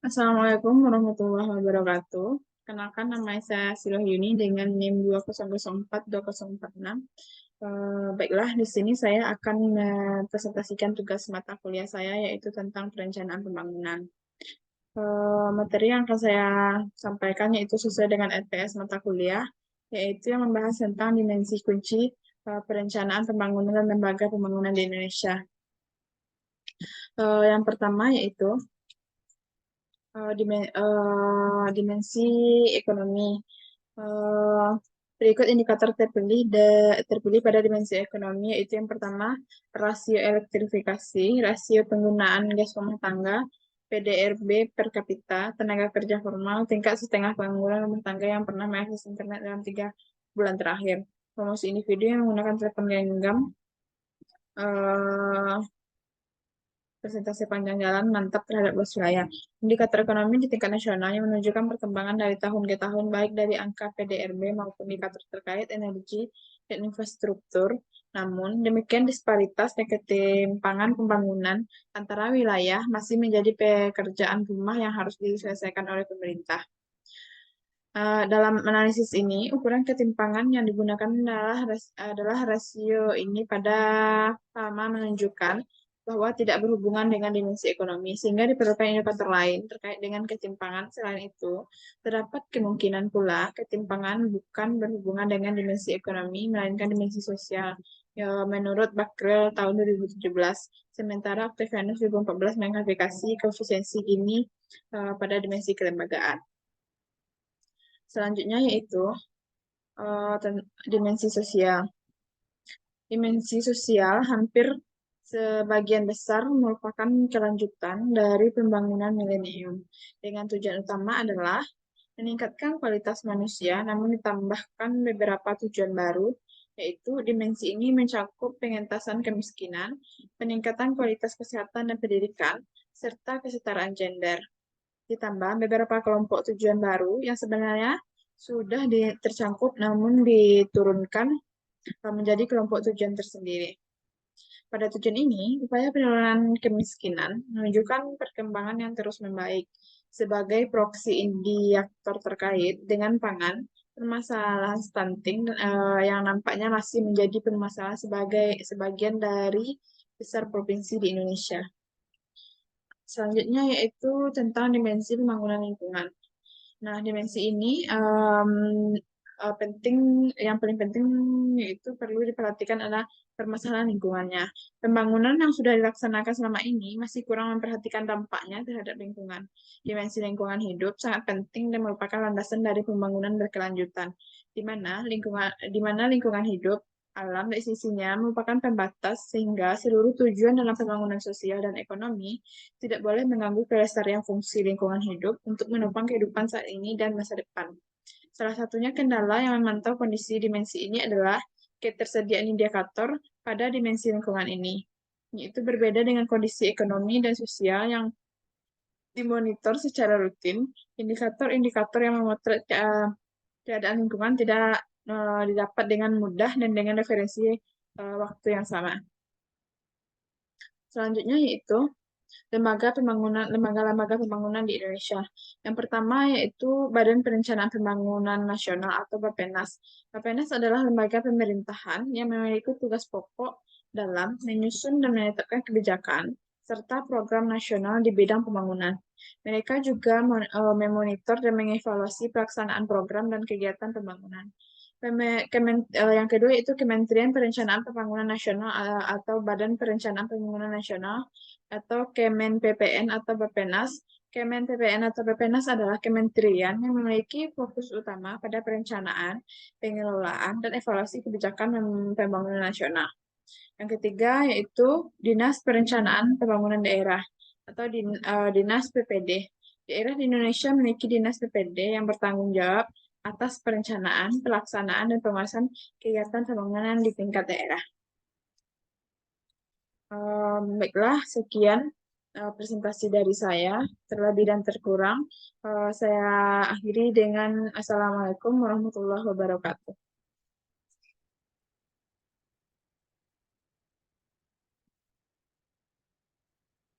Assalamualaikum warahmatullahi wabarakatuh. Kenalkan nama saya Silohyuni dengan NIM 20042046. Baiklah, di sini saya akan mempresentasikan tugas mata kuliah saya yaitu tentang perencanaan pembangunan. Materi yang akan saya sampaikan yaitu sesuai dengan LPS mata kuliah, yaitu yang membahas tentang dimensi kunci perencanaan pembangunan dan lembaga pembangunan di Indonesia. Yang pertama yaitu dimensi ekonomi. Eh, Berikut indikator terpilih pada dimensi ekonomi, yaitu yang pertama, rasio elektrifikasi, rasio penggunaan gas rumah tangga, PDRB per kapita, tenaga kerja formal, tingkat setengah pengangguran rumah tangga yang pernah mengakses internet dalam 3 bulan terakhir, promosi individu yang menggunakan telepon genggam, eh, presentasi panjang jalan mantap terhadap luas wilayah. Indikator ekonomi di tingkat nasional yang menunjukkan perkembangan dari tahun ke tahun baik dari angka PDRB maupun indikator terkait energi dan infrastruktur. Namun, demikian disparitas dan ketimpangan pembangunan antara wilayah masih menjadi pekerjaan rumah yang harus diselesaikan oleh pemerintah. Dalam analisis ini, ukuran ketimpangan yang digunakan adalah rasio ini pada sama menunjukkan bahwa tidak berhubungan dengan dimensi ekonomi, sehingga diperlukan indikator lain terkait dengan ketimpangan. Selain itu, terdapat kemungkinan pula ketimpangan bukan berhubungan dengan dimensi ekonomi, melainkan dimensi sosial. Ya, menurut Bakrel tahun 2017, sementara Octavianus 2014 mengklasifikasi koefisiensi ini pada dimensi kelembagaan. Selanjutnya yaitu dimensi sosial. Dimensi sosial hampir sebagian besar merupakan kelanjutan dari pembangunan milenium. Dengan tujuan utama adalah meningkatkan kualitas manusia, namun ditambahkan beberapa tujuan baru, yaitu dimensi ini mencakup pengentasan kemiskinan, peningkatan kualitas kesehatan dan pendidikan, serta kesetaraan gender. Ditambah beberapa kelompok tujuan baru yang sebenarnya sudah tercangkup namun diturunkan menjadi kelompok tujuan tersendiri. Pada tujuan ini, upaya penurunan kemiskinan menunjukkan perkembangan yang terus membaik. Sebagai proksi indikator terkait dengan pangan, permasalahan stunting yang nampaknya masih menjadi permasalahan sebagai sebagian dari besar provinsi di Indonesia. Selanjutnya yaitu tentang dimensi pembangunan lingkungan. Nah, dimensi ini penting, yang paling penting yaitu perlu diperhatikan adalah permasalahan lingkungannya. Pembangunan yang sudah dilaksanakan selama ini masih kurang memperhatikan dampaknya terhadap lingkungan. Dimensi lingkungan hidup sangat penting dan merupakan landasan dari pembangunan berkelanjutan, di mana lingkungan hidup alam dari sisinya merupakan pembatas sehingga seluruh tujuan dalam pembangunan sosial dan ekonomi tidak boleh mengganggu kelestarian fungsi lingkungan hidup untuk menopang kehidupan saat ini dan masa depan. Salah satunya kendala yang memantau kondisi dimensi ini adalah ketersediaan indikator pada dimensi lingkungan ini, yaitu berbeda dengan kondisi ekonomi dan sosial yang dimonitor secara rutin. Indikator-indikator yang memotret keadaan lingkungan tidak didapat dengan mudah dan dengan referensi waktu yang sama. Selanjutnya yaitu lembaga-lembaga pembangunan di Indonesia. Yang pertama yaitu Badan Perencanaan Pembangunan Nasional atau Bappenas. Bappenas adalah lembaga pemerintahan yang memiliki tugas pokok dalam menyusun dan menetapkan kebijakan serta program nasional di bidang pembangunan. Mereka juga memonitor dan mengevaluasi pelaksanaan program dan kegiatan pembangunan. Yang kedua itu Kementerian Perencanaan Pembangunan Nasional atau Badan Perencanaan Pembangunan Nasional atau Kemen PPN atau Bappenas. Kemen PPN atau Bappenas adalah kementerian yang memiliki fokus utama pada perencanaan, pengelolaan, dan evaluasi kebijakan pembangunan nasional. Yang ketiga yaitu Dinas Perencanaan Pembangunan Daerah atau Dinas PPD. Daerah di Indonesia memiliki Dinas PPD yang bertanggung jawab atas perencanaan, pelaksanaan, dan pengawasan kegiatan pembangunan di tingkat daerah. Baiklah, sekian presentasi dari saya. Terlebih dan terkurang, saya akhiri dengan Assalamualaikum warahmatullahi wabarakatuh.